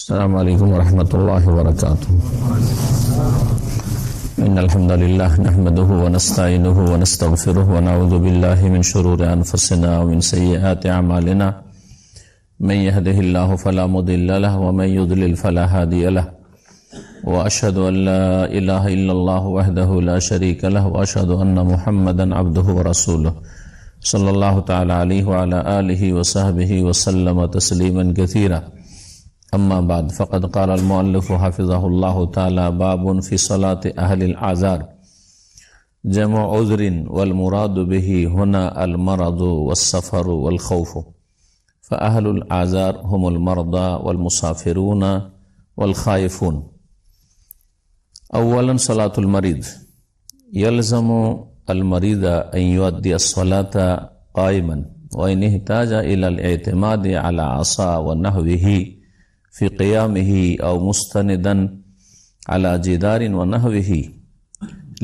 السلام عليكم ورحمة الله وبركاته. إن الحمد لله نحمده ونستعينه ونستغفره ونعوذ بالله من شرور أنفسنا ومن سيئات أعمالنا. من يهده الله فلا مضل له ومن يضلل فلا هادي له. وأشهد أن لا إله إلا الله وحده لا شريك له وأشهد أن محمدا عبده ورسوله صلى الله تعالى عليه وعلى آله وصحبه وسلم تسليما كثيرا. أما بعد فقد قال المؤلف حفظه الله تعالى: باب في صلاة أهل الأعذار جمع عذر والمراد به هنا المرض والسفر والخوف، فأهل الأعذار هم المرضى والمسافرون والخائفون. أولا صلاة المريض، يلزم المريض أن يؤدي الصلاة قائما، وإن احتاج إلى الاعتماد على عصا ونحوه في قيامه أو مستندا على جدار ونحوه،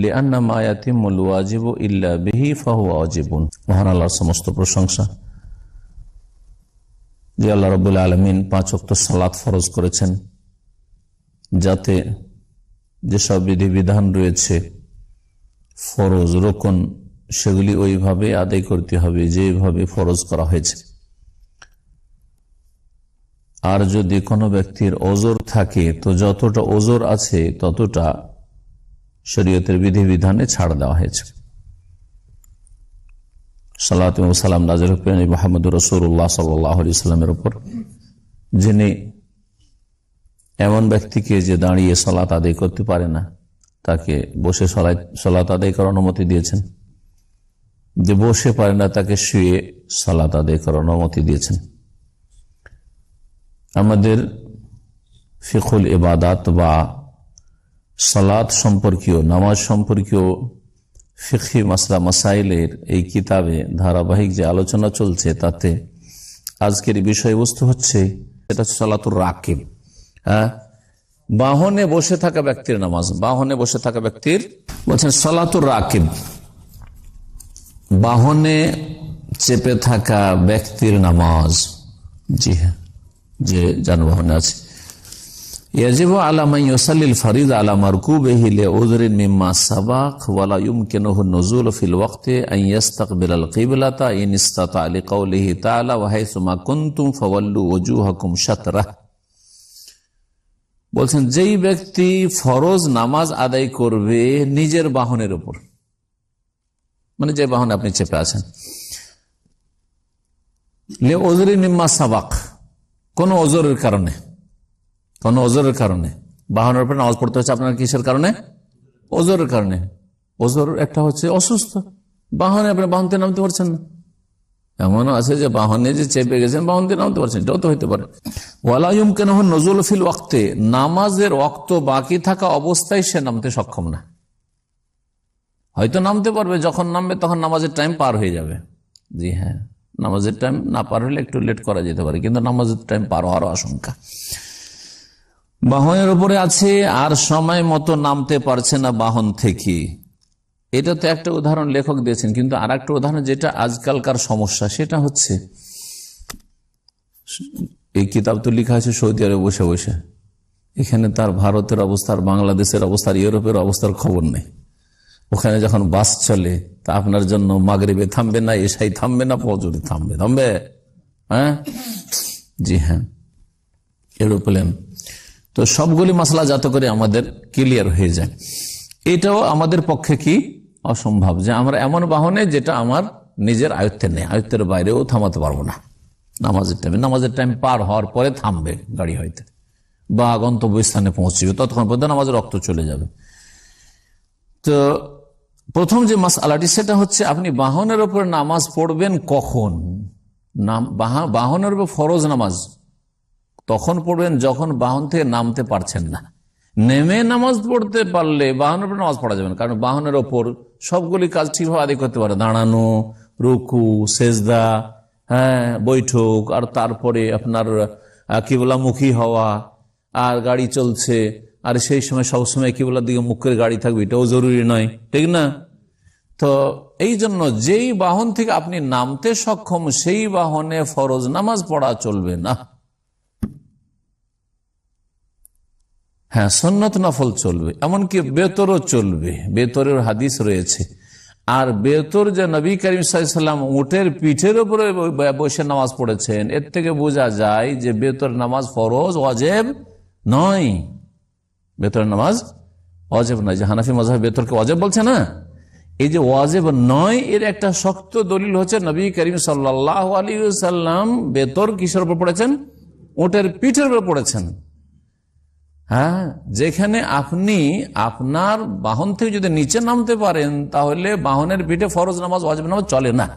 لأن ما يتم الواجب إلا به فهو واجب। মহান আল্লাহর সমস্ত প্রশংসা যে আল্লাহ রাব্বুল আলামিন 5 ওয়াক্ত সালাত ফরজ করেছেন, যাতে যেসব বিধিবিধান রয়েছে ফরজ রোকন সেগুলি ওইভাবে আদায় করতে হবে যেভাবে ফরজ করা হয়েছে। আর যদি কোনো ব্যক্তির ওজর থাকে তো যতটা ওজর আছে ততটা শরীয়তের বিধিবিধানে ছাড় দেওয়া হয়েছে। সালাত ও সালাম নাযিল হলেন মুহাম্মদুর রাসূলুল্লাহ সাল্লাল্লাহু আলাইহি ওয়াসাল্লামের উপর, যিনি এমন ব্যক্তিকে যে দাঁড়িয়ে সালাত আদায় করতে পারে না তাকে বসে সালাত আদায় করার অনুমতি দিয়েছেন, যে বসে পারে না তাকে শুয়ে সালাত আদায় করার অনুমতি দিয়েছেন। আমাদের ফিকহুল ইবাদাত বা সালাত সম্পর্কীয় নামাজ সম্পর্কীয় ফিকহি মাসলা মাসাইলের এই কিতাবে ধারাবাহিক যে আলোচনা চলছে তাতে আজকের বিষয়বস্তু হচ্ছে এটা সালাতুর রাকিব। বাহনে বসে থাকা ব্যক্তির নামাজ, বাহনে বসে থাকা ব্যক্তির বলছেন সালাতুর রাকিব, বাহনে চেপে থাকা ব্যক্তির নামাজ। জি হ্যাঁ, যে যানবাহনে আছে। ইয়াজিবু আলা মান ইউসাল্লিল ফারিযা আলা মারকুবিহি লিউযরিন মিম্মা সাবাক ওয়া লা ইউমকিনুহু নুজুল ফিল ওয়াক্তি আন ইস্তাকবিলাল কিবলাতা ইন ইসতাতা লিকাউলিহি তাআলা ওয়া হাইসুমা কুনতুম ফাওয়াল্লু ওজুহাকুম শাতরাহ। বলছেন যেই ব্যক্তি ফরজ নামাজ আদায় করবে নিজের বাহনের উপর, মানে যে বাহনে আপনি চেপে আছেন, লিউযরিন মিম্মা সাবাক, কোন ওজরের কারণে, কোন ওজরের কারণে বাহনের উপর নামাজ পড়তে হচ্ছে আপনার কিসের কারণে? ওজরের কারণে। ওজর একটা হচ্ছে অসুস্থ, বাহনে আপনি বাহনতে নামতে পারছেন না। এমনও আছে যে বাহনে যে চেপে গেছেন বাহনতে নামতে পারছেন, এটাও তো হইতে পারে। ওয়ালা ইউমকিনুহু নুজুল ফিল ওয়াক্তে, নামাজের ওয়াক্ত বাকি থাকা অবস্থায় সে নামতে সক্ষম না। হয়তো নামতে পারবে, যখন নামবে তখন নামাজের টাইম পার হয়ে যাবে। জি হ্যাঁ, নামাজের টাইম না পার হলে একটু লেট করা যেতে পারে, কিন্তু নামাজের টাইম পার হওয়ার আশঙ্কা। বাহনের উপরে আছে আর সময় মতো নামতে পারছে না বাহন থেকে। এটা তো একটা উদাহরণ লেখক দিয়েছেন, কিন্তু আর একটা উদাহরণ যেটা আজকালকার সমস্যা সেটা হচ্ছে, এই কিতাব তো লেখা আছে সৌদি আরবে বসে বসে, এখানে তার ভারতের অবস্থার, বাংলাদেশের অবস্থার, ইউরোপের অবস্থার খবর নেই। ওখানে যখন বাস চলে তা আপনার জন্য মাগরিবে থামবে না, এশাই থামবে না, ফজরে থামবে। হ্যাঁ, জি হ্যাঁ, এরোপ্লেন। তো সবগুলি মাসলা যাতে করে আমাদের ক্লিয়ার হয়ে যায়, এটাও আমাদের পক্ষে কি অসম্ভব যে আমরা এমন বাহনে যেটা আমার নিজের আয়ত্তে নেই, আয়ত্তের বাইরেও থামাতে পারবো না। নামাজের টাইম পার হওয়ার পরে থামবে গাড়ি হয়তো, বা গন্তব্যস্থানে পৌঁছবে, ততক্ষণ পর্যন্ত নামাজের রক্ত চলে যাবে। তো প্রথম যে মাসআলাটি সেটা হচ্ছে আপনি বাহনের উপর নামাজ পড়বেন কখন। বাহনের উপর ফরজ নামাজ তখন পড়বেন যখন বাহন থেকে নামতে পারছেন না। নেমে নামাজ পড়তে পারলে বাহনের উপর নামাজ পড়া যাবে না, কারণ বাহনের ওপর সবগুলি কাজ ঠিকভাবে আদায় করতে পারে, দাঁড়ানো, রুকু, সেজদা, হ্যাঁ, বৈঠক, আর তারপরে আপনার কিবলামুখী হওয়া, আর গাড়ি চলছে, আর সেই সময় সবসময় কিবলার দিকে মুখ করে গাড়ি থাকবে এটাও জরুরি নয়, ঠিক না? তো এই জন্য যেই বাহন থেকে আপনি নামতে সক্ষম সেই বাহনে ফরজ নামাজ পড়া চলবে না। হ্যাঁ, সুন্নত নফল চলবে, এমনকি বেতরও চলবে, বেতরের হাদিস রয়েছে। আর বেতর যে নবী করিম সাল্লাল্লাহু আলাইহি ওয়াসাল্লাম উটের পিঠের উপরে বসে নামাজ পড়েছেন, এর থেকে বোঝা যায় যে বেতর নামাজ ফরজ ওয়াজিব নয়। বেতরের নামাজ ওয়াজিব নয়, যে হানাফি মাযহাব বেতরকে ওয়াজিব বলছে না, এই যে ওয়াজিব নয় এর একটা শক্ত দলিল হচ্ছে নবী করিম সাল্লাল্লাহু আলাইহি ওয়াসাল্লাম বেতর কিসের উপর পড়েছেন? উটের পিঠের উপর পড়েছেন। হ্যাঁ, যেখানে আপনি আপনার বাহন থেকে যদি নিচে নামতে পারেন তাহলে বাহনের পিঠে ফরজ নামাজ ওয়াজিব নামাজ চলে না।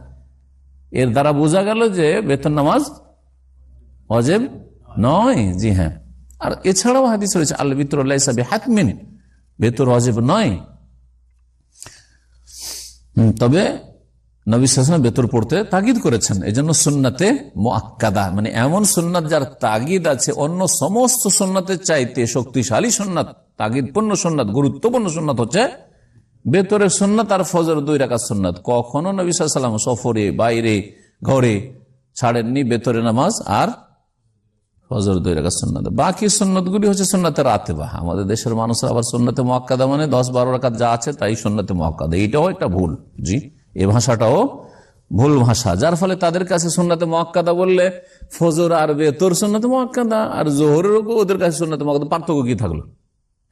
এর দ্বারা বোঝা গেল যে বেতর নামাজ ওয়াজিব নয়। জি হ্যাঁ, আর এছাড়াও হাদিস রয়েছে আল বিতর লাইসা বিহাতমিন, বেতর ওয়াজিব নয়। তবে নবী সাল্লাল্লাহু আলাইহি ওয়াসাল্লাম বেতর পড়তে তাগিদ করেছেন। এই জন্য সুন্নাতে মুআক্কাদা, মানে এমন সুন্নাত যার তাগিদ আছে অন্য সমস্ত সুন্নাতের চাইতে শক্তিশালী সুন্নাত, তাগিদপূর্ণ সুন্নাত, গুরুত্বপূর্ণ সুন্নাত হচ্ছে বেতরের সুন্নাত আর ফজর 2 রাকাত সুন্নাত। কখনো নবী সাল্লাল্লাহু আলাইহি ওয়াসাল্লাম সফরে, বাইরে, ঘরে ছাড়েননি বেতরের নামাজ আর ফজর 2 রাকাত সুন্নাত। বাকি সুন্নাতগুলি হচ্ছে সুন্নাতে রাতেবা। আমাদের দেশের মানুষরা আবার সুন্নাতে মুআক্কাদা মানে 10-12 রাকাত যা আছে তাই সুন্নাতে মুআক্কাদা, এইটাও একটা ভুল। জি, এই ভাষাটাও ভুল ভাষা, যার ফলে তাদের কাছে সুন্নাতে মুআক্কাদা বললে ফজর আর বেতর সুন্নাতে মুআক্কাদা, আর জোহরেরও ওদের কাছে সুন্নাতে মুআক্কাদা, পার্থক্য কি থাকলো?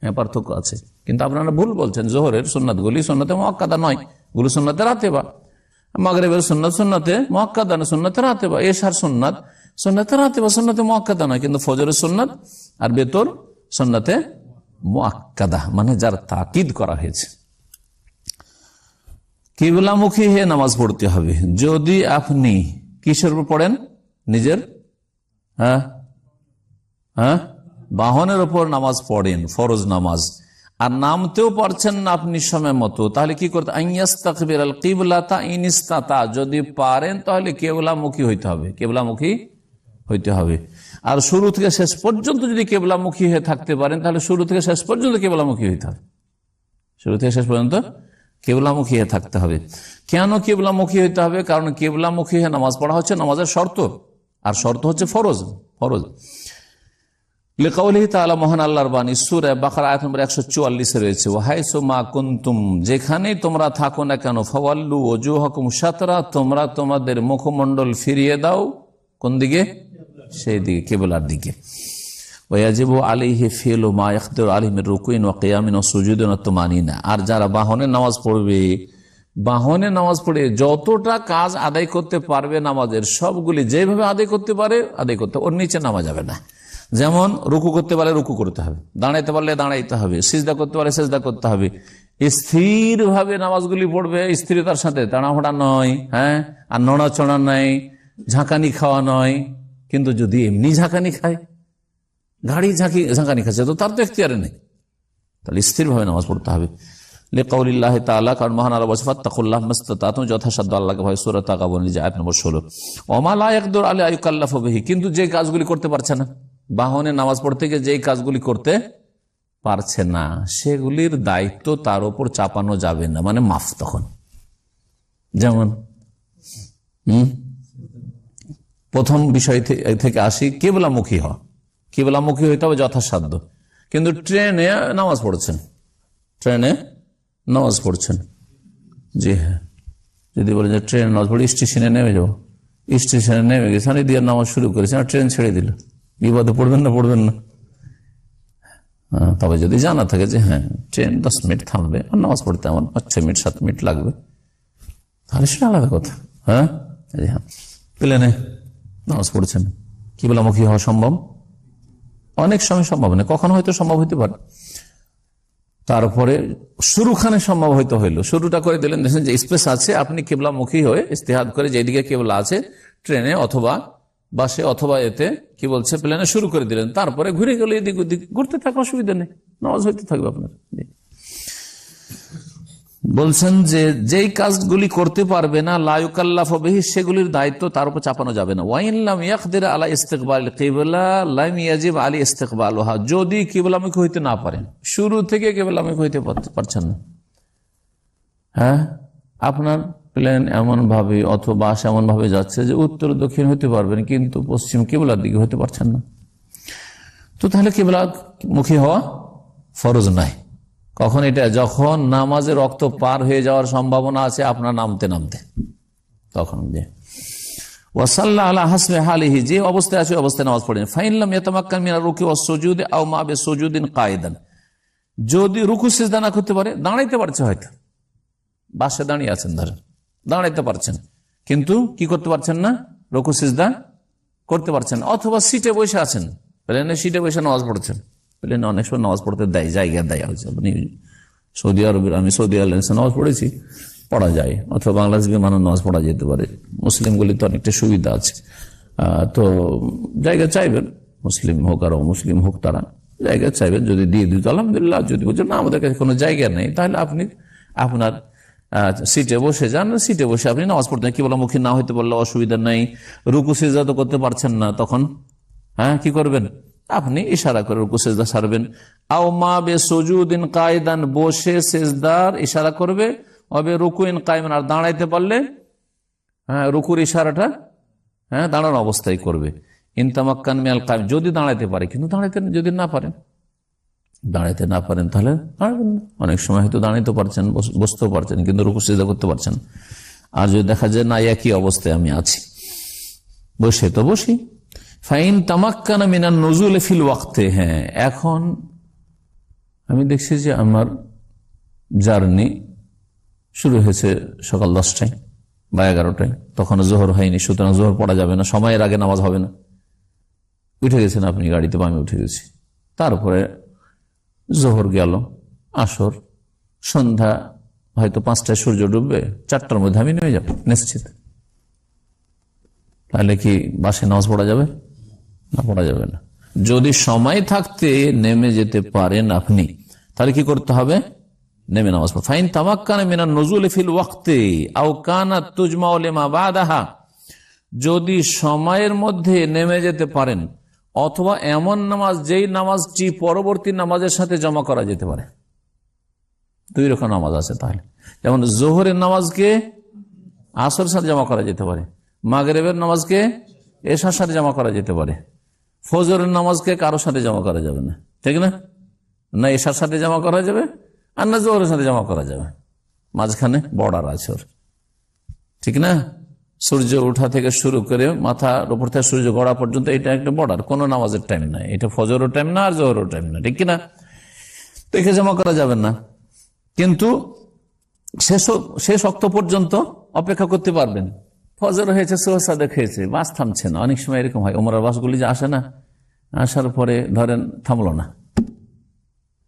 হ্যাঁ, পার্থক্য আছে, কিন্তু আপনারা ভুল বলছেন। জোহরের সুন্নাতগুলি সুন্নাতে মুআক্কাদা নয়, গুলো সুন্নাতে রাতেবা। মাগরিবের সুন্নাত সুন্নাতে মুআক্কাদা না, সুন্নাতে রাতেবা। এশার সুন্নাত সুন্নাতে রাতেবা, সুন্নাতে মুআক্কাদা নয়। কিন্তু ফজরের সুন্নাত আর বেতর সুন্নাতে মুআক্কাদা, মানে যার তাকিদ করা হয়েছে। কিবলামুখী হয়ে নামাজ পড়তে হবে। যদি আপনি কিসের উপর পড়েন? নিজের বাহনের উপর নামাজ পড়েন, ফরজ নামাজ, আর নামতেও পারছেন না আপনি সময় মতো, তাহলে কি করতে? আইয়াস্তাকবির আল কিবলাতা ইন ইসতাতা, যদি পারেন তাহলে কিবলামুখী হইতে হবে, কিবলামুখী হইতে হবে। আর শুরু থেকে শেষ পর্যন্ত যদি কিবলামুখী হয়ে থাকতে পারেন তাহলে শুরু থেকে শেষ পর্যন্ত কিবলামুখী হইতে হবে, শুরু থেকে শেষ পর্যন্ত কিবলামুখী হয়ে থাকতে হবে। কেন কিবলামুখী হইতে হবে? কারণ কিবলামুখী হয়ে নামাজ পড়া হচ্ছে নামাজের শর্ত, আর শর্ত হচ্ছে ফরজ। ফরজ লিকাউলিহি তাআলা, মহান আল্লাহর বাণী, সূরা বাকারা আয়াত নম্বর 144 এ রয়েছে, ওয়াহাইসু মা কুনতুম, যেখানেই তোমরা থাকো না কেন, ফাওয়াল্লু ওয়াজুহাকুম শাতরা, তোমরা তোমাদের মুখমণ্ডল ফিরিয়ে দাও কোন দিকে? সেই দিকে, কিবলার দিকে। ওয়াজিবু আলাইহি ফিলু মা ইয়াকদিরু আলাইহি মিন রুকুইন ওয়া কিয়ামিন ওয়া সুজুদিন ওয়া তুমানিনা, আর যারা বাহনে নামাজ পড়বে, বাহনে নামাজ পড়ে যতটা কাজ আদায় করতে পারবে নামাজের, সবগুলি যেভাবে আদায় করতে পারে আদায় করতে, ওর নিচে নামা যাবে না। যেমন রুকু করতে পারলে রুকু করতে হবে, দাঁড়াইতে পারলে দাঁড়াইতে হবে, সিজদা করতে পারলে সিজদা করতে হবে। স্থির ভাবে নামাজগুলি পড়বে, স্থিরতার সাথে, তাড়াহুড়া নয়, হ্যাঁ, আর নড়াচড়া নাই, ঝাঁকানি খাওয়া নয়। কিন্তু যদি এমনি ঝাঁকানি খায়, গাড়ি ঝাঁকানি খাচ্ছে, তো তার তো এখতিয়ারে নেই, তাহলে স্থির ভাবে নামাজ পড়তে হবে। লিকাউলিল্লাহি তাআলা, কারণ মহান আল্লাহ বলেছেন ফাত্তাকুল্লাহ মাসতাতাতুম, যথাসাধ্য আল্লাহকে ভয়, সূরা তাগাবুন, আয়াত নম্বর 16। ওমা লা ইয়াকদিরু আলা আইয়ুকাল্লাফু বিহি, কিন্তু যে কাজগুলি করতে পারছে না, বাহনে নামাজ পড়তে গিয়ে যেই কাজগুলি করতে পারছে না, সেগুলির দায়িত্ব তার উপর চাপানো যাবে না, মানে মাফ। তখন যেমন প্রথম বিষয় থেকে আসি, কিবলামুখী হওয়া। কিবলামুখী হইতে হবে যথাসাধ্য। কিন্তু ট্রেনে নামাজ পড়ছেন, ট্রেনে নামাজ পড়ছেন, জি হ্যাঁ, যদি বলেন যে ট্রেনে নামাজ পড়ে স্টেশনে নেমে যাবো, স্টেশনে নেমে গেছেন, দিয়ে নামাজ শুরু করেছেন, আর ট্রেন ছেড়ে দিল, বিপদে পড়বেন না? পড়বেন না। তবে যদি জানা থাকে যে হ্যাঁ ট্রেন 10 মিনিট থামবে আর নামাজ পড়তে আমার 5-6 মিনিট 7 মিনিট লাগবে, তাহলে সেটা আলাদা কথা। হ্যাঁ, প্লেনে নামাজ পড়ছেন, কিবলামুখী হওয়া সম্ভব? অনেক সময় সম্ভব না, কখনো হয়তো সম্ভব হইতে পারে। তারপরে শুরুখানে সম্ভব হয়তো হইলো, শুরুটা করে দিলেন, দেখছেন যে স্পেস আছে, আপনি কিবলামুখী হয়ে ইস্তেহাদ করে যেদিকে কিবলা আছে ট্রেনে অথবা বাসে অথবা এতে কি বলছে প্লেনে শুরু করে দিলেন, তারপরে ঘুরে গেলে এদিক ওদিক ঘুরতে থাকা, অসুবিধা নেই, নামাজ হইতে থাকবে আপনার। বলছেন যে যেই কাজগুলি করতে পারবে না, লা ইউকাল্লাফু বিহি, সেগুলির দায়িত্ব তার উপর চাপানো যাবে না। ওয়া ইন লাম ইয়াকদির আলা ইস্তিকবালিল কিবলা লাম ইয়াজিব আলাইহি ইস্তিকবালুহা, যদি কিবলামুখী হইতে না পারেন, শুরু থেকে কিবলামুখী হইতে পারছেন না, হ্যাঁ, আপনার প্লেন এমন ভাবে অথবা বাস এমন ভাবে যাচ্ছে যে উত্তর দক্ষিণ হতে পারবেন, কিন্তু পশ্চিম কিবলার দিকে হতে পারছেন না, তো তাহলে কিবলামুখী হওয়া ফরজ নাই। কখন এটা? যখন নামাজের রক্ত পার হয়ে যাওয়ার সম্ভাবনা আছে আপনার নামতে নামতে, তখন যে ওয়াসাল্লাহ আলা হাসবে হালিহি, যে অবস্থায় আছে অবস্থায় নামাজ পড়েন। ফাইনলাম ইয়াতামাক্কান মিনার রুকু ওয়াস সুজুদ আও মা বিসুজুদিন কায়দান, যদি রুকু সিজদা না করতে পারে, দাঁড়াইতে পারছে, হয়তো বাসে দাঁড়িয়ে আছেন, ধরেন দাঁড়াইতে পারছেন কিন্তু কি করতে পারছেন না, রুকু সিজদা করতে পারছেন, অথবা সিটে বসে আছেন, প্লেনে সিটে বসে নামাজ পড়ছেন। প্লেনে অনেক সময় নামাজ পড়তে দেয়, জায়গা দেয় হচ্ছে। আপনি সৌদি আরবের, আমি সৌদি আরবে নামাজ পড়েছি, পড়া যায়, অথবা বাংলাদেশ বিমানে নামাজ পড়া যেতে পারে। মুসলিমগুলিতে অনেকটা সুবিধা আছে। তো জায়গা চাইবেন, মুসলিম হোক আর মুসলিম হোক, তারা জায়গা চাইবেন, যদি দিয়ে দিত আলহামদুলিল্লাহ। যদি বলছেন না আমাদের কাছে কোনো জায়গা নেই, তাহলে আপনি আপনার সিটে বসে যান, সিটে বসে আপনি নামাজ পড়তেন। কি বলা, মুখী না হইতে পারলে অসুবিধা নাই। রুকু সিজদা তো করতে পারছেন না, তখন কি করবেন, আপনি ইশারা করে রুকু সিজদা সারবেন। আও মা বিসুজুদিন কায়দান, বসে সিজদার ইশারা করবে। অবে রুকুইন কায়মান, আর দাঁড়াইতে পারলে রুকুর ইশারাটা দাঁড়ানো অবস্থায় করবে। ইনতামাক্কান মিনাল কায়ম, যদি দাঁড়াইতে পারে, কিন্তু দাঁড়াইতে যদি না পারেন, দাঁড়াইতে না পারেন তাহলে দাঁড়াবেন না। অনেক সময় হয়তো দাঁড়াইতে পারছেন, বসতেও পারছেন, কিন্তু রুকু সিজদা করতে পারছেন। আর যদি দেখা যায় না একই অবস্থায় আমি আছি, বসে তো বসি। ফাইন তামাক্কানা মিনান নুজুল ফিল ওয়াক্তে, এখন আমি দেখছি যে আমার জার্নি শুরু হয়েছে সকাল 10টায় বা 11টায়, তখন জোহর হয়নি, সুতরাং জোহর পড়া যাবে না, সময়ের আগে নামাজ হবে না। উঠে গেছেন আপনি গাড়িতে, বা আমি উঠে গেছি। তারপরে জোহর গেল, আসর, সন্ধ্যা, হয়তো 5টায় সূর্য ডুববে, 4টার মধ্যে আমি নেমে যাব নিশ্চিত। তাহলে কি বাসে নামাজ পড়া যাবে না? পড়া যাবে না। যদি সময় থাকতে নেমে যেতে পারেন আপনি, তাহলে কি করতে হবে, নেমে নামাজ পড়া। ফাইন তামাক্কানা মিনান নুজুল ফিল ওয়াক্তি আও কানাত তুজমাউ লিমা বাদাহা, যদি সময়ের মধ্যে নেমে যেতে পারেন, অথবা এমন নামাজ যেই নামাজটি পরবর্তী নামাজের সাথে জমা করা যেতে পারে। 2 রকম নামাজ আছে তাহলে, যেমন জোহরের নামাজকে আসরের সাথে জমা করা যেতে পারে, মাগরিবের নামাজকে এশার সাথে জমা করা যেতে পারে, ফজরের নামাজকে কারোর সাথে জমা করা যাবে না, ঠিক না? না এশার সাথে জমা করা যাবে, আর না জোহরের সাথে জমা করা যাবে, মাঝখানে বর্ডার আছে ওর, ঠিক না? সূর্য ওঠা থেকে শুরু করে মাথার উপর থেকে সূর্য গড়া পর্যন্ত এটা একটা বর্ডার, কোনো নামাজের টাইম না, এটা ফজরের টাইম না আর জোহরের টাইম না, ঠিক কিনা? দেখে জমা করা যাবে না, কিন্তু শেষ ওয়াক্ত পর্যন্ত অপেক্ষা করতে পারবেন। ফজর হয়েছে, সোহসা দেখেছে, বাস থামছে না। অনেক সময় এরকম হয়, ওমরার বাসগুলি যে আসে না, আসার পরে ধরেন থামলো না,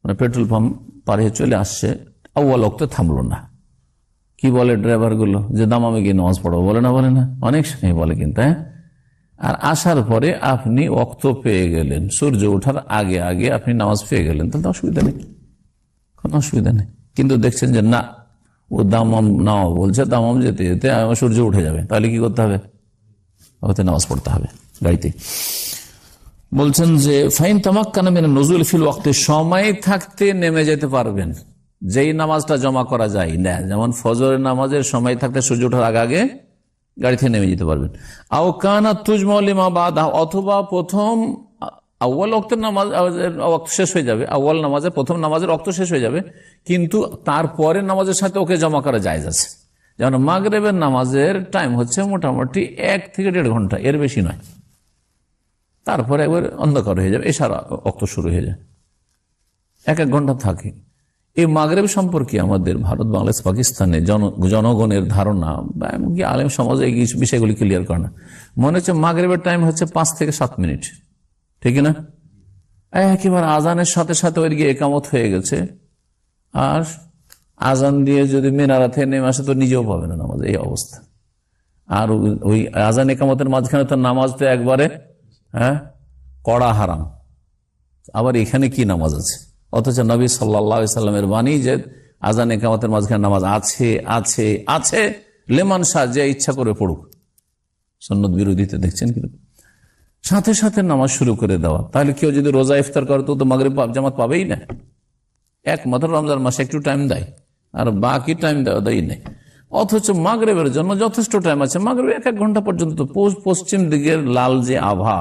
মানে পেট্রোল পাম্প পার হয়ে চলে আসছে, আউয়াল ওয়াক্তে থামলো না। কি বলে ড্রাইভার গুলো, যে দামামে গিয়ে নামাজ পড়বো, বলে না? বলে না? অনেক সময় বলে কিন্তু। আর আসার পরে আপনি ওয়াক্ত পেয়ে গেলেন, সূর্য ওঠার আগে আগে আপনি নামাজ পেয়ে গেলেন, তাহলে অসুবিধা নেই, কোনো অসুবিধা নেই। কিন্তু দেখছেন যে না, ও দামাম নাও বলছে, দামাম যেতে যেতে সূর্য উঠে যাবে, তাহলে কি করতে হবে, ওতে নামাজ পড়তে হবে গাড়িতে। বলছেন যে ফাইন তামাক্কানা মিনান নুজুল ফিল ওয়াক্তি, সময় থাকতে নেমে যেতে পারবেন, যেই নামাজটা জমা করা যায় না, যেমন ফজরের নামাজের সময় থাকতে সূর্য ওঠার আগে আগে গাড়ি থেকে নেমে যেতে পারবেন। আও কানা তুজমাউ লিমা বাদা, অথবা প্রথম আউয়াল ওয়াক্তের নামাজ ওয়াক্ত শেষ হয়ে যাবে, আউয়াল নামাজের প্রথম নামাজের ওয়াক্ত শেষ হয়ে যাবে, কিন্তু তারপরে নামাজের সাথে ওকে জমা করা জায়েজ আছে। যেমন মাগরিবের নামাজের টাইম হচ্ছে মোটামুটি 1 থেকে 1.5 ঘন্টা, এর বেশি নয়, তারপরে একবার অন্ধকার হয়ে যাবে, এশার ওয়াক্ত শুরু হয়ে যায়, 1 ঘন্টা থাকে। এই মাগরিব সম্পর্কে আমাদের ভারত, বাংলাদেশ, পাকিস্তানে জনগণের ধারণা বা এমনকি আলেম সমাজে এই বিষয়গুলি ক্লিয়ার করে না। মনে হচ্ছে মাগরিবের টাইম হচ্ছে 5 থেকে 7 মিনিট, ঠিক না? একেবারে আজানের সাথে সাথে ওই গিয়ে একামত হয়ে গেছে, আর আজান দিয়ে যদি মিনারা থেকে নেমে আসে তো নিজেও পাবে না নামাজ, এই অবস্থা। আর ওই আজান একামতের মাঝখানে তো নামাজ তো একবারে কড়া হারাম, আবার এখানে কি নামাজ আছে? অথচ নবী সাল্লাল্লাহু আলাইহি সাল্লামের বাণী যে আজান একামতের মাঝখানে নামাজ আছে আছে আছে, লেমান শাহ যে ইচ্ছা করে পড়ুক, সুন্নত বিরোধীতে দেখছেন কিন্তু সাথে সাথে নামাজ শুরু করে দেওয়া। তাহলে কেউ যদি রোজা ইফতার করে তো মাগরিব জামাত পাবেই না, একমাত্র রমজান মাসে একটু টাইম দেয়, আর বাকি টাইম দেয় নেই। অথচ মাগরিবের জন্য যথেষ্ট টাইম আছে, মাগরিব 1 ঘন্টা পর্যন্ত। পশ্চিম দিকের লাল যে আভা,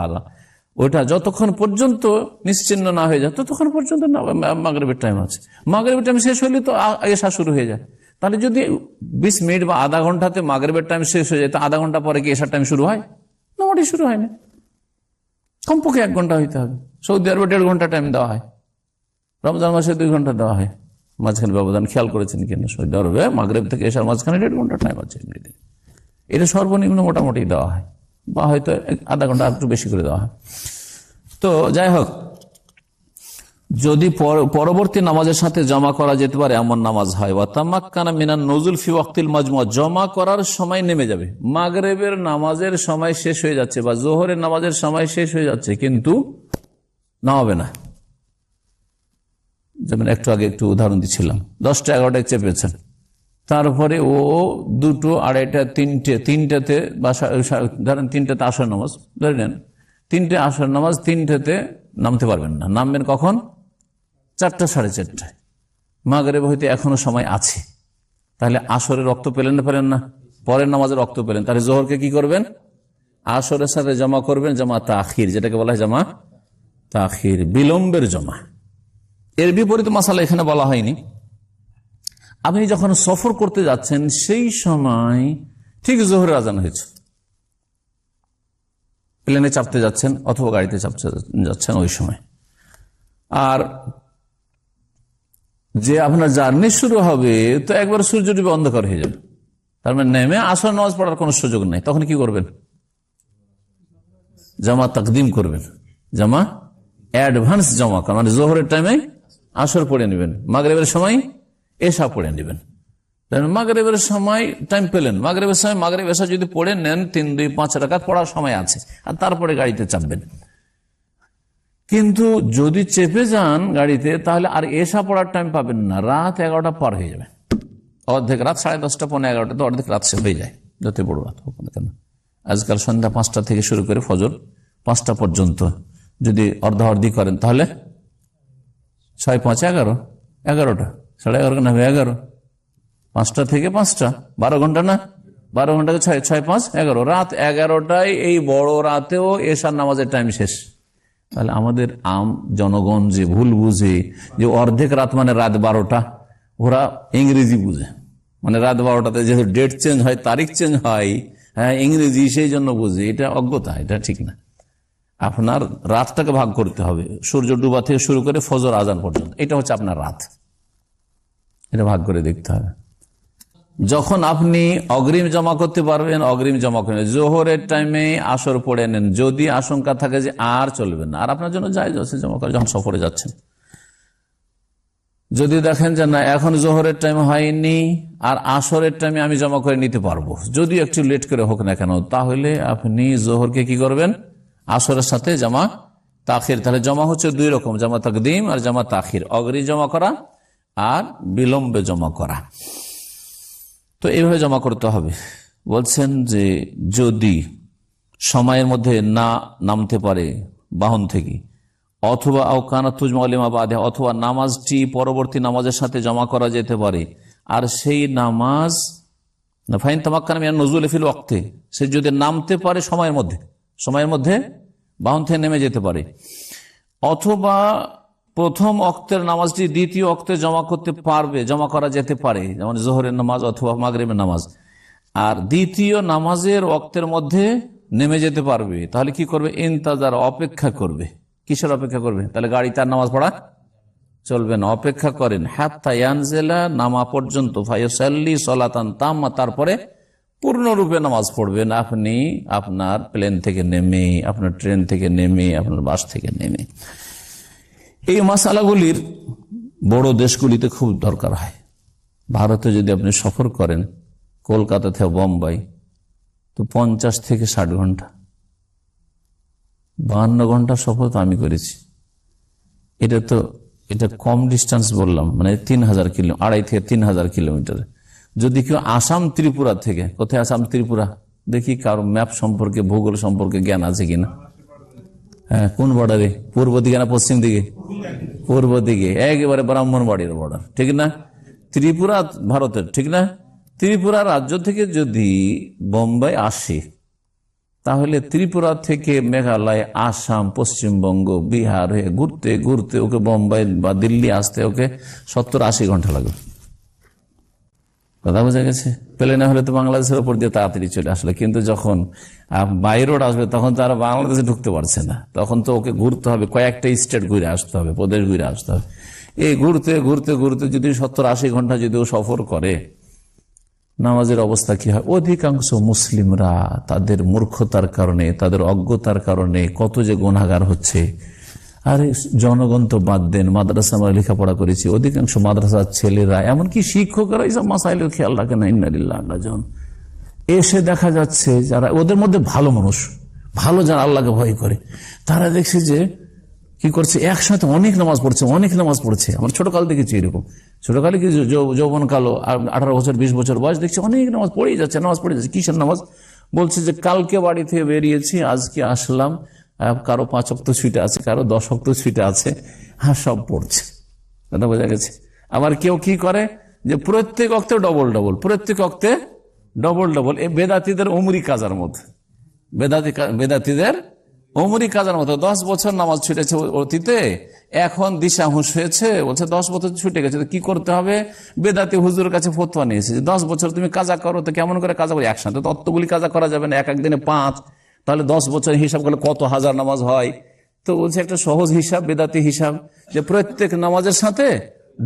ওইটা যতক্ষণ পর্যন্ত নিশ্চিহ্ন না হয়ে যায় ততক্ষণ পর্যন্ত মাগরিবের টাইম আছে। মাগরিবের টাইম শেষ হলে তো এশা শুরু হয়ে যায়। তাহলে যদি 20 মিনিট বা আধা ঘন্টাতে মাগরিবের টাইম শেষ হয়ে যায়, তো আধা ঘন্টা পরে কি এশার টাইম শুরু হয়? না, ওটাই শুরু হয় না। কমপক্ষে 1 ঘন্টা হইতে হবে। সৌদি আরবে 1.5 ঘন্টা টাইম দেওয়া হয়, রমজান মাসে 2 ঘন্টা দেওয়া হয়। মাঝখানে ব্যবধান খেয়াল করেছেন কিনা? সৌদি আরবে মাগরিব থেকে এশার মাঝখানে 1.5 ঘন্টা টাইম আছে এমনিতে। এটা সর্বনিম্ন মোটামুটি দেওয়া হয়, বা হয়তো আধা ঘন্টা একটু বেশি করে দেওয়া হয়। তো যাই হোক, যদি পরবর্তী নামাজের সাথে জমা করা যেতে পারে এমন নামাজ হয়, ওয়াতামাক্কানা মিনান নুজুল ফি ওয়াক্তিল মাজমুআ, জমা করার সময় নেমে যাবে। মাগরিবের নামাজের সময় শেষ হয়ে যাচ্ছে বা যোহরের নামাজের সময় শেষ হয়ে যাচ্ছে, কিন্তু নামাবে না। যেমন একটু আগে একটু উদাহরণ দিচ্ছিলাম, 10টা 11টায় চেপেছেন, তারপরে ও 2টো 2:30 3টাতে বা ধরেন 3টাতে আসর নামাজ ধরে নেন, 3টে আসর নামাজ, 3টাতে নামতে পারবেন না। নামবেন কখন? 4টা 4:30টায়। মাগরিব হইতে এখনো সময় আছে, তাহলে আসরের রক্ত পেলেন না? পেলেন না। পরের নামাজের রক্ত পেলেন, তাহলে জোহরকে কি করবেন? আসরের সাথে জমা করবেন, জমা তাখির, যেটাকে বলা হয় জমা তাখির, বিলম্বের জমা। এর বিপরীত মাসালা এখানে বলা হয়নি। আপনি যখন সফর করতে যাচ্ছেন সেই সময় ঠিক জোহরের আজান হয়েছে, প্লেনে চাপতে যাচ্ছেন অথবা গাড়িতে চাপতে যাচ্ছেন ওই সময়, আর যে আপনার জার্নি শুরু হবে তো একবার সূর্য ডুবে অন্ধকার হয়ে যাবে, তার মানে নেমে আসর নামাজ পড়ার কোনো সুযোগ নাই। তখন কি করবেন? জামা তাকদিম করবেন, জামা অ্যাডভান্স জমা করেন, মানে জোহরের টাইমে আসর পড়ে নেবেন, মাগরিবের সময় এশা পড়ে নেবেন। মাগরিবের সময় টাইম পেলেন, মাগরিবের সময় মাগরিব এশা যদি পড়ে নেন 3-2-5 রাকাত পড়ার সময় আছে, আর তারপরে গাড়িতে চাপবেন। কিন্তু যদি চেপে যান গাড়িতে, তাহলে আর এশা পড়ার টাইম পাবেন না, রাত 11টা পার হয়ে যাবে, অর্ধেক রাত 10:30 পৌনে 11টা তো অর্ধেক রাত হয়ে যায়, যত বড় রাত হোক না কেন। আজকাল সন্ধ্যা 5টা থেকে শুরু করে ফজর 5টা পর্যন্ত যদি অর্ধাঅর্ধি করেন, তাহলে 6-5 11, 11টা 11:30 না 11, 5টা থেকে 5টা 12 ঘন্টা না, 12 ঘন্টাকে 6-5 11, রাত 11টায় এই বড় রাতেও এশার নামাজের টাইম শেষ। তাহলে আমাদের জনগণ যে ভুল বুঝে যে অর্ধেক রাত মানে রাত 12টা, ওরা ইংরেজি বুঝে, মানে রাত 12টাতে যেহেতু ডেট চেঞ্জ হয়, তারিখ চেঞ্জ হয়, হ্যাঁ ইংরেজি, সেই জন্য বুঝে। এটা অজ্ঞতা, এটা ঠিক না। আপনার রাতটাকে ভাগ করতে হবে, সূর্য ডুবা থেকে শুরু করে ফজর আজান পর্যন্ত, এটা হচ্ছে আপনার রাত, এটা ভাগ করে দেখতে হবে। যখন আপনি অগ্রিম জমা করতে পারবেন অগ্রিম জমা করেন, জোহরের টাইমে আসর পড়ে নেন, যদি আশঙ্কা থাকে যে আর চলবে না, আর আপনার জন্য জায়েজ আছে জমা করে যখন সফরে যাচ্ছেন। যদি দেখেন যে না এখন জোহরের টাইম হয়নি আর আসরের টাইমে আমি জমা করে নিতে পারবো, যদি একটু লেট করে হোক না কেন, তাহলে আপনি জোহরকে কি করবেন? আসরের সাথে জামা তাখির। তাহলে জমা হচ্ছে 2 রকম, জামা তাকদিম আর জামা তাখির, অগ্রিম জমা করা আর বিলম্বে জমা করা। তো এইভাবে জমা করতে হবে। বলছেন যে যদি সময়ের মধ্যে না নামতে পারে বাহন থেকে, অথবা আওকানা তুজমা লিমা বাদে, অথবা নামাজটি পরবর্তী নামাজের সাথে জমা করা যেতে পারে, আর সেই নামাজ ফাইন তামাক্কানা মিনান নুজুল ফিল ওয়াক্তে, সে যদি নামতে পারে সময়ের মধ্যে বাহন থেকে নেমে যেতে পারে, অথবা প্রথম অক্তের নামাজটি দ্বিতীয় অক্তে জমা করা যেতে পারে, যেমন জোহরের নামাজ অথবা মাগরিবের নামাজ, আর দ্বিতীয় নামাজের ওয়াক্তের মধ্যে নেমে যেতে পারবে, তাহলে কি করবে? ইন্তাজার, অপেক্ষা করবে। কিসের অপেক্ষা করবে? তাহলে গাড়ি তার নামাজ পড়া চলবে না, অপেক্ষা করেন হাত্তা ইয়ানজিলা, নামা পর্যন্ত, ফায়ুসাল্লি সালাতান তাম্মা, তারপরে পূর্ণরূপে নামাজ পড়বেন আপনি আপনার প্লেন থেকে নেমে, আপনার ট্রেন থেকে নেমে, আপনার বাস থেকে নেমে। এই মাসালাগুলির বড় দেশগুলিতে খুব দরকার হয়। ভারতে যদি আপনি সফর করেন কলকাতা থেকে বোম্বাই, তো 50 থেকে 60 ঘন্টা, 52 ঘন্টা সফর তো আমি করেছি। এটা কম ডিস্টেন্স বললাম, মানে 3000 কিলো, 2.5 থেকে 3000 কিলোমিটার। যদি কেউ আসাম ত্রিপুরা থেকে, কোথায় আসাম ত্রিপুরা দেখি কারো ম্যাপ সম্পর্কে, ভূগোল সম্পর্কে জ্ঞান আছে কিনা? হ্যাঁ, কোন বর্ডারে? পূর্ব দিকে না পশ্চিম দিকে? পূর্ব দিকে, একেবারে ব্রাহ্মণবাড়ির বর্ডার, ঠিক না? ত্রিপুরা ভারতের, ঠিক না? ত্রিপুরা রাজ্য থেকে যদি বোম্বাই আসে, তাহলে ত্রিপুরা থেকে মেঘালয়, আসাম, পশ্চিমবঙ্গ, বিহার হয়ে ঘুরতে ঘুরতে ওকে বোম্বাই বা দিল্লি আসতে ওকে 70-80 ঘন্টা লাগবে। কথা বোঝা গেছে? প্লেনে হলে তো বাংলাদেশের উপর দিয়ে তাড়াতাড়ি চলে আসলে, কিন্তু যখন বাই রোড আসবে তখন তো আর বাংলাদেশে ঢুকতে পারছে না, তখন তো ওকে ঘুরতে হবে, কয়েকটা স্টেট ঘুরে আসতে হবে, প্রদেশ ঘুরে আসতে হবে। এই ঘুরতে ঘুরতে ঘুরতে যদি 70-80 ঘন্টা যদি ও সফর করে, নামাজের অবস্থা কি হয়? অধিকাংশ মুসলিমরা তাদের মূর্খতার কারণে, তাদের অজ্ঞতার কারণে কত যে গুনাহগার হচ্ছে। আর জনগণ তো বাদ দেন, মাদ্রাসা আমরা লেখাপড়া করেছি, অধিকাংশ মাদ্রাসার ছেলেরা, এমনকি শিক্ষকরা এইসব মাসাইলের খেয়াল রাখে না। ইন্নালিল্লাহ জন এসে দেখা যাচ্ছে যারা ওদের মধ্যে ভালো মানুষ, ভালো যারা আল্লাহকে ভয় করে, তারা দেখছে যে কি করছে, একসাথে অনেক নামাজ পড়ছে, অনেক নামাজ পড়ছে। আমরা ছোটকাল দেখেছি এরকম, ছোটকালে কি যৌবন কালো 18 বছর 20 বছর বয়স, দেখছি অনেক নামাজ পড়েই যাচ্ছে, নামাজ পড়ে যাচ্ছে। কিসের নামাজ? বলছে যে কালকে বাড়ি থেকে বেরিয়েছি, আজকে আসলাম, কারো 5 ওয়াক্ত ছুটে আছে, কারো 10 ওয়াক্ত ছুটে আছে, হ্যাঁ সব পড়ছে। কথা বোঝা গেছে? আবার কেউ কি করে যে প্রত্যেক অক্তে ডবল ডবল, প্রত্যেক অক্তে ডবল ডবল, এই বেদাতিদের উমরি কাজার মধ্যে, বেদাতিদের উমরি কাজার মতো। 10 বছর নামাজ ছুটেছে অতীতে, এখন দিশা হুঁশ হয়েছে, বলছে 10 বছর ছুটে গেছে, কি করতে হবে? বেদাতি হুজুরের কাছে ফতোয়া নিয়েছে যে 10 বছর তুমি কাজা করো, তো কেমন করে কাজা করি? একসাথে তো অতগুলি কাজা করা যাবে না, এক দিনে 5, তাহলে 10 বছর হিসাব করলে কত হাজার নামাজ হয়? তো বলছে একটা সহজ হিসাব, বেদাতি হিসাব, যে প্রত্যেক নামাজের সাথে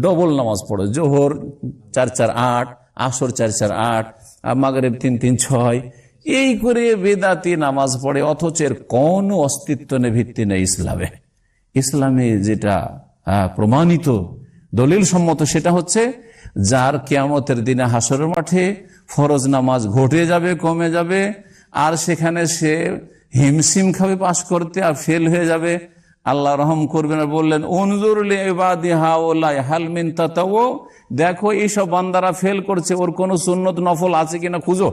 ডবল নামাজ পড়ো। জোহর 4-4 8, আসর 4-4 8, মাগরিব 3-3 6, এই করে বেদাতি নামাজ পড়ে, অথচ এর কোন অস্তিত্ব নেই, ভিত্তি নেই ইসলামে। ইসলামে যেটা প্রমাণিত দলিল সম্মত সেটা হচ্ছে, যার কিয়ামতের দিনে হাসরের মাঠে ফরজ নামাজ ঘটে যাবে, কমে যাবে, আর সেখানে সে হিমশিম খাবে পাশ করতে, আর ফেল হয়ে যাবে, আল্লাহ রহম করবেন। আর বললেন উনজুর লিইবাদি হাউলাই হাল মিন তাতাও, দেখো এইসব বান্দারা ফেল করছে, ওর কোন সুন্নত নফল আছে কিনা খুঁজো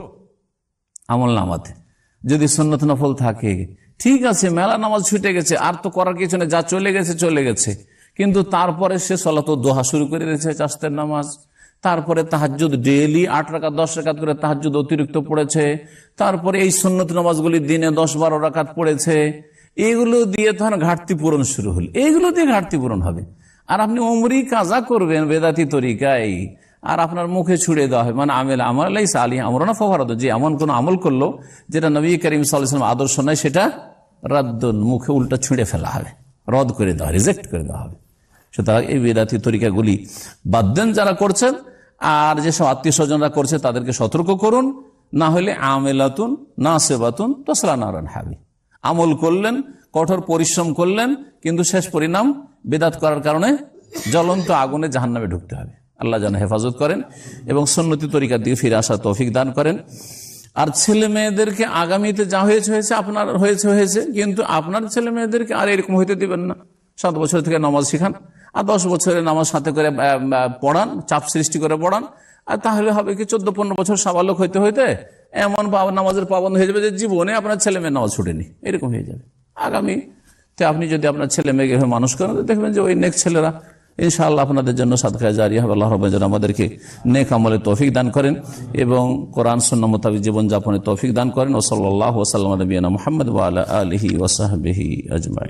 আমল নামাতে। যদি সুন্নত নফল থাকে ঠিক আছে, মেলা নামাজ ছুটে গেছে, আর তো করার কিছু নেই, যা চলে গেছে চলে গেছে। কিন্তু তারপরে সে সালাতুদ দোহা শুরু করে দিয়েছে, চাষতের নামাজ, তারপরে তাহাজ্জুদ ডেইলি 8 রাকাত 10 রাকাত করে তাহাজ্জুদ অতিরিক্ত পড়েছে, তারপরে এই সুন্নত নামাজগুলি দিনে 10-12 রাকাত পড়েছে। এগুলো দিয়ে তখন ঘাটতি পূরণ শুরু হল, এইগুলো দিয়ে ঘাটতি পূরণ হবে। আর আপনি উমরি কাজা করবেন বেদাতি তরিকায়, আর আপনার মুখে ছুড়ে দেওয়া হয়, মানে আমেল আমরাই সালি আমরা না ফওয়ারাদ, যে এমন কোন আমল করলো যেটা নবী করিম সাল্লাল্লাহু আলাইহি ওয়াসাল্লাম আদর্শ নয়, সেটা রাদ্দুন, মুখে উল্টা ছুঁড়ে ফেলা হবে, রদ করে দেওয়া, রিজেক্ট করে দেওয়া হবে। সুতরাং এই বেদাতি তরিকাগুলি বাদ দেন যারা করছেন, আর যেসব আত্মীয় স্বজনরা করছে তাদেরকে সতর্ক করুন, না হলে আমেলাতুন নাসিবাতুন তাসলা নারান হাবি। আমল করলেন, কঠোর পরিশ্রম করলেন, কিন্তু শেষ পরিণাম বেদাত করার কারণে জ্বলন্ত আগুনে জাহান্নামে ঢুকতে হবে। আল্লাহ যেন হেফাজত করেন এবং সুন্নতি তরিকার দিকে ফিরে আসার তৌফিক দান করেন। আর ছেলে মেয়েদেরকে আগামীতে যা হয়েছে হয়েছে, আপনার হয়েছে হয়েছে, কিন্তু আপনার ছেলে মেয়েদেরকে আর এরকম হইতে দিবেন না। 7 বছর থেকে নামাজ শিখান, আর 10 বছরের নামাজ সাথে করে পড়ান, চাপ সৃষ্টি করে পড়ান, আর তাহলে হবে কি 14-15 বছর সাবালক হইতে হইতে এমন নামাজের পাবন্দ হয়ে যাবে যে জীবনে আপনার ছেলে মেয়ে নামাজ ছুটেনি, এরকম হয়ে যাবে। আগামীতে আপনি যদি আপনার ছেলে মেয়েকে মানুষ করেন, দেখবেন যে ওই নেক ছেলেরা ইনশাআল্লাহ আপনাদের জন্য সাদকায়ে জারিয়া হবে। আল্লাহ রাব্বুল যেন আমাদেরকে নেক আমলের তৌফিক দান করেন এবং কোরআন সুন্নাহ মোতাবেক জীবন যাপনের তৌফিক দান করেন। ও সাল্লাল্লাহু ওয়া সাল্লাম আলা নবিয়িনা মুহাম্মদ ওয়া আলা আলিহি ওয়া সাহবিহি আজমাইন।